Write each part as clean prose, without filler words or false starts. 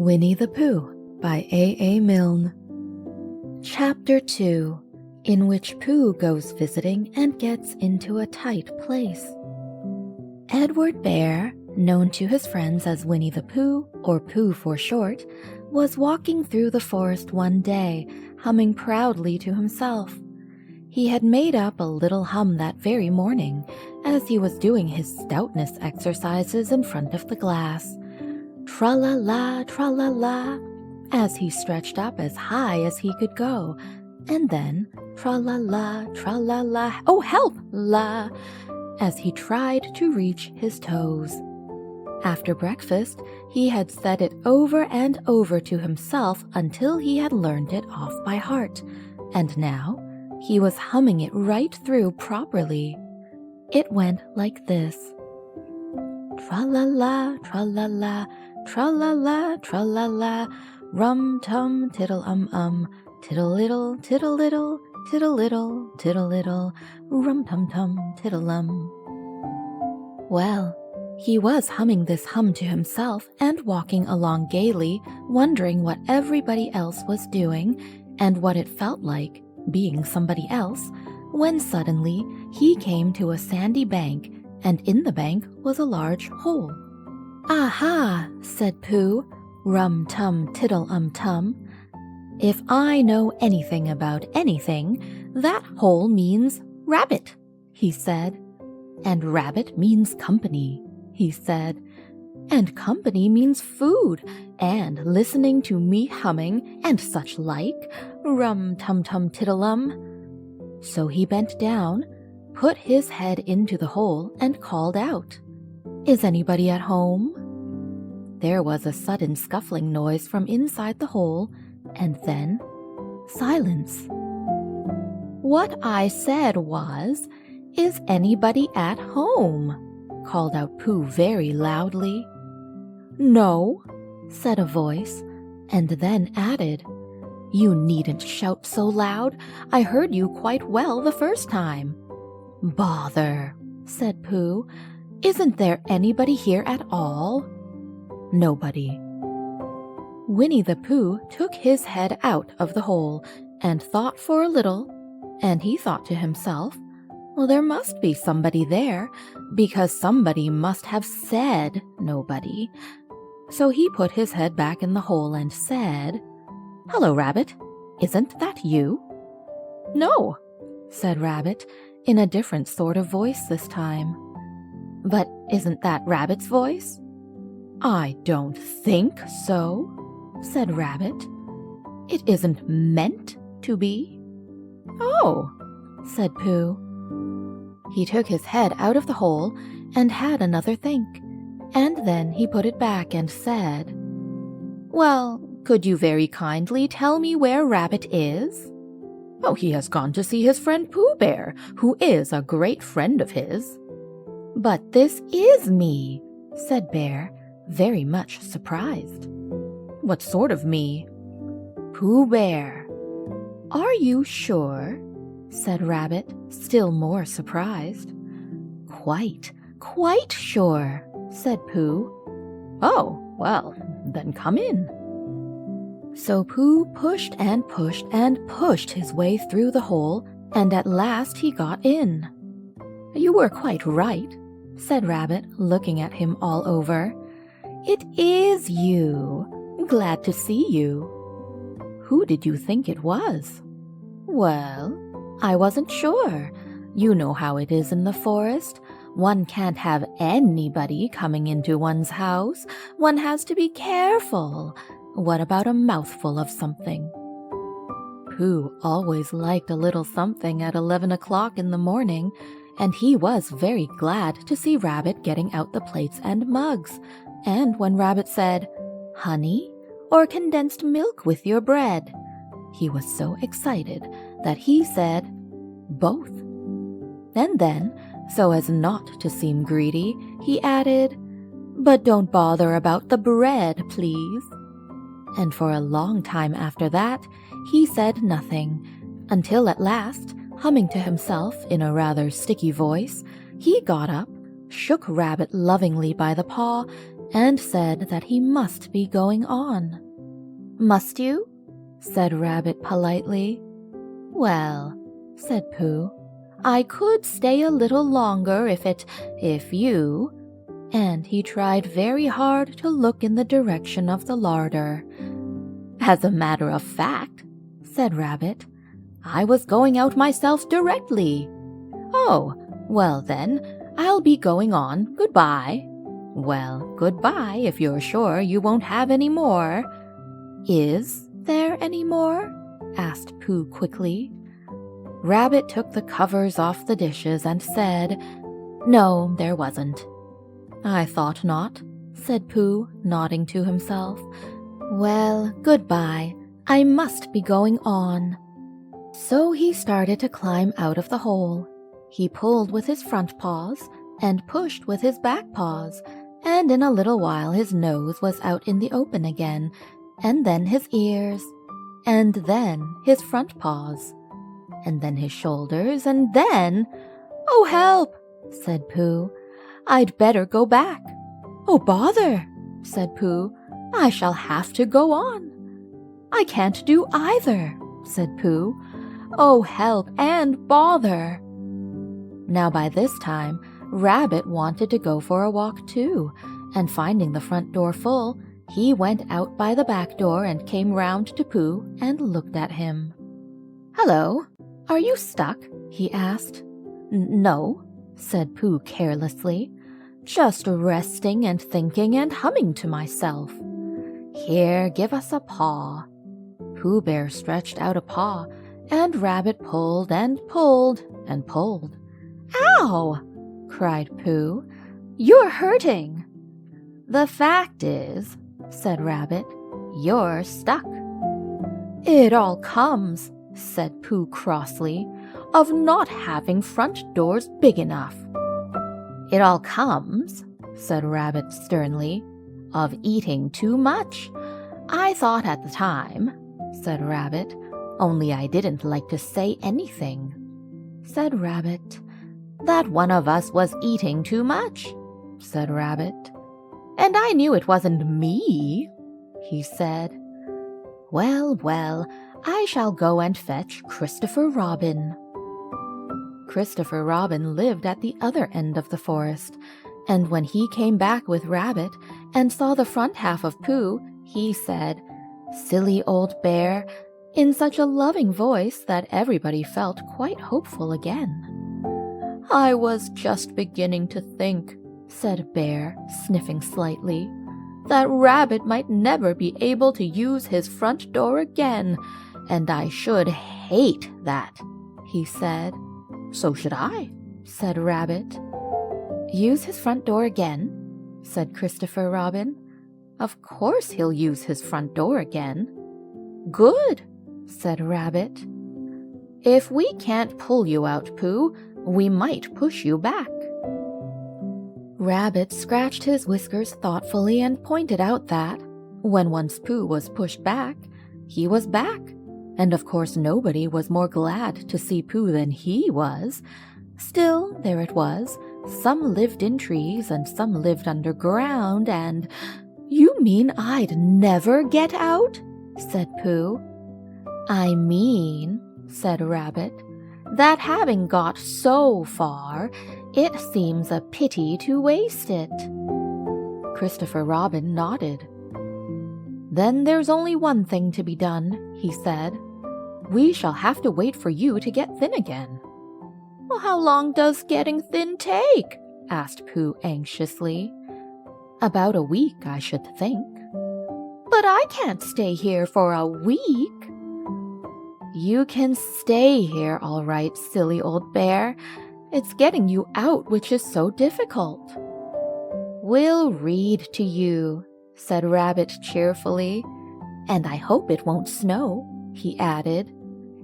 Winnie-the-Pooh by A. Milne. Chapter 2, in which Pooh goes visiting and gets into a tight place. Edward Bear, known to his friends as Winnie-the-Pooh, or Pooh for short, was walking through the forest one day, humming proudly to himself. He had made up a little hum that very morning, as he was doing his stoutness exercises in front of the glass. Tra-la-la, tra-la-la, as he stretched up as high as he could go, and then tra-la-la, tra-la-la, oh help, la, as he tried to reach his toes. After breakfast, he had said it over and over to himself until he had learned it off by heart, and now he was humming it right through properly. It went like this. Tra-la-la, tra-la-la, tra-la-la, tra-la-la, rum-tum, tiddle-um-um, tiddle-little, tiddle-little, tiddle-little, tiddle-little, rum-tum-tum, tiddle-um. Well, he was humming this hum to himself and walking along gaily, wondering what everybody else was doing and what it felt like, being somebody else, when suddenly he came to a sandy bank, and in the bank was a large hole. "Aha," said Pooh, rum-tum-tiddle-um-tum. "If I know anything about anything, that hole means rabbit," he said. "And rabbit means company," he said. "And company means food, and listening to me humming, and such like, rum-tum-tum-tiddle-um." So he bent down, put his head into the hole, and called out, "Is anybody at home?" There was a sudden scuffling noise from inside the hole, and then silence. "What I said was, 'Is anybody at home?'" called out Pooh very loudly. "No," said a voice, and then added, "You needn't shout so loud. I heard you quite well the first time." "Bother," said Pooh. "Isn't there anybody here at all?" "Nobody." Winnie-the-Pooh took his head out of the hole and thought for a little, and he thought to himself, well, there must be somebody there, because somebody must have said nobody. So he put his head back in the hole and said, "Hello, Rabbit. Isn't that you?" "No," said Rabbit, in a different sort of voice this time. "But isn't that Rabbit's voice?" "I don't think so," said Rabbit. "It isn't meant to be." "Oh," said Pooh. He took his head out of the hole and had another think, and then he put it back and said, "Well, could you very kindly tell me where Rabbit is?" "Oh, he has gone to see his friend Pooh Bear, who is a great friend of his." "But this is me," said Bear, very much surprised. "What sort of me?" "Pooh Bear." "Are you sure?" said Rabbit, still more surprised. Quite sure," said Pooh. "Oh, well, then come in." So Pooh pushed and pushed and pushed his way through the hole, and at last he got in. "You were quite right," said Rabbit, looking at him all over. "It is you. Glad to see you." "Who did you think it was?" "Well, I wasn't sure. You know how it is in the forest. One can't have anybody coming into one's house. One has to be careful. What about a mouthful of something?" Pooh always liked a little something at 11 o'clock in the morning, and he was very glad to see Rabbit getting out the plates and mugs, and when Rabbit said, "Honey or condensed milk with your bread?" he was so excited that he said, "Both." And then, so as not to seem greedy, he added, "But don't bother about the bread, please." And for a long time after that, he said nothing, until at last, humming to himself in a rather sticky voice, he got up, shook Rabbit lovingly by the paw, and said that he must be going on. "Must you?" said Rabbit politely. "Well," said Pooh, "I could stay a little longer if you—" and he tried very hard to look in the direction of the larder. "As a matter of fact," said Rabbit, "I was going out myself directly." "Oh, well then, I'll be going on. Goodbye." "Well, goodbye if you're sure you won't have any more." "Is there any more?" asked Pooh quickly. Rabbit took the covers off the dishes and said, "No, there wasn't." "I thought not," said Pooh, nodding to himself. "Well, goodbye. I must be going on." So he started to climb out of the hole. He pulled with his front paws and pushed with his back paws, and in a little while his nose was out in the open again, and then his ears, and then his front paws, and then his shoulders, and then— "Oh, help!" said Pooh. "I'd better go back." "Oh, bother!" said Pooh. "I shall have to go on." "I can't do either," said Pooh. "Oh, help and bother!" Now by this time, Rabbit wanted to go for a walk too, and finding the front door full, he went out by the back door and came round to Pooh and looked at him. "Hello, are you stuck?" he asked. "No," said Pooh carelessly, "just resting and thinking and humming to myself." "Here, give us a paw." Pooh Bear stretched out a paw, and Rabbit pulled and pulled and pulled. "Ow!" cried Pooh. "You're hurting." "The fact is," said Rabbit, "you're stuck." "It all comes," said Pooh crossly, "of not having front doors big enough." "It all comes," said Rabbit sternly, "of eating too much. I thought at the time," said Rabbit, "only I didn't like to say anything." Said Rabbit. "That one of us was eating too much," said Rabbit. "And I knew it wasn't me," he said. "Well, well, I shall go and fetch Christopher Robin." Christopher Robin lived at the other end of the forest, and when he came back with Rabbit and saw the front half of Pooh, he said, "Silly old bear," in such a loving voice that everybody felt quite hopeful again. "I was just beginning to think," said Bear, sniffing slightly, "that Rabbit might never be able to use his front door again, and I should hate that," he said. "So should I," said Rabbit. "Use his front door again?" said Christopher Robin. "Of course he'll use his front door again." "Good," said Rabbit. "If we can't pull you out, Pooh, we might push you back." Rabbit scratched his whiskers thoughtfully and pointed out that, when once Pooh was pushed back, he was back, and of course nobody was more glad to see Pooh than he was. Still, there it was. Some lived in trees and some lived underground, and— "You mean I'd never get out?" said Pooh. "I mean," said Rabbit, "that having got so far, it seems a pity to waste it." Christopher Robin nodded. "Then there's only one thing to be done," he said. "We shall have to wait for you to get thin again." "Well, how long does getting thin take?" asked Pooh anxiously. "About a week, I should think." "But I can't stay here for a week." "You can stay here all right, silly old bear. It's getting you out which is so difficult." "We'll read to you," said Rabbit cheerfully. "And I hope it won't snow," he added.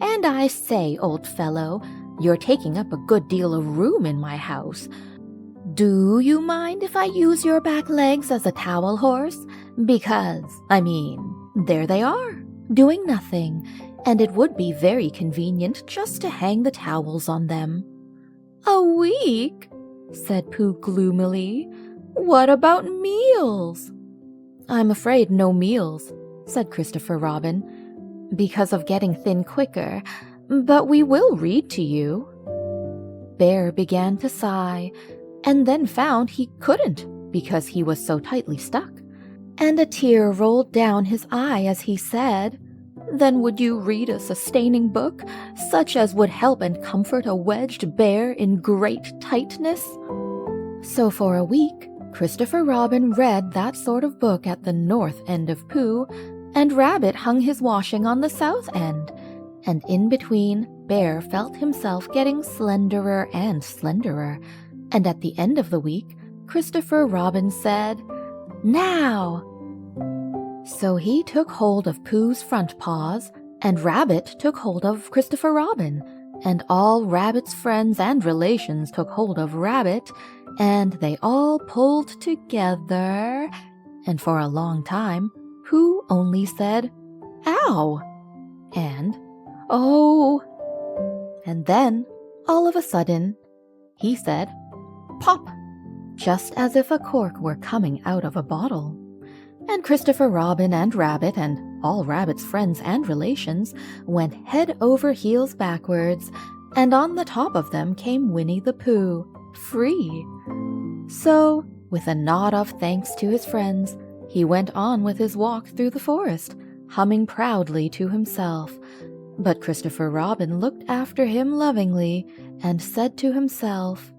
"And I say, old fellow, you're taking up a good deal of room in my house. Do you mind if I use your back legs as a towel horse? Because, there they are, doing nothing, and it would be very convenient just to hang the towels on them." "A week?" said Pooh gloomily. What about meals?" "I'm afraid no meals," said Christopher Robin, "because of getting thin quicker, but we will read to you." Bear began to sigh, and then found he couldn't because he was so tightly stuck, and a tear rolled down his eye as he said, "Then would you read a sustaining book, such as would help and comfort a wedged bear in great tightness?" So for a week, Christopher Robin read that sort of book at the north end of Pooh, and Rabbit hung his washing on the south end, and in between, Bear felt himself getting slenderer and slenderer, and at the end of the week, Christopher Robin said, "Now!" So he took hold of Pooh's front paws, and Rabbit took hold of Christopher Robin, and all Rabbit's friends and relations took hold of Rabbit, and they all pulled together, and for a long time, Pooh only said, "Ow!" and "Oh!" And then, all of a sudden, he said, "Pop!" just as if a cork were coming out of a bottle. And Christopher Robin and Rabbit and all Rabbit's friends and relations went head over heels backwards, and on the top of them came Winnie-the-Pooh, free. So, with a nod of thanks to his friends, he went on with his walk through the forest, humming proudly to himself. But Christopher Robin looked after him lovingly and said to himself,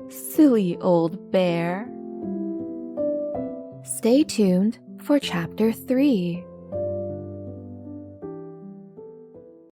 "Silly old bear." Stay tuned for Chapter 3.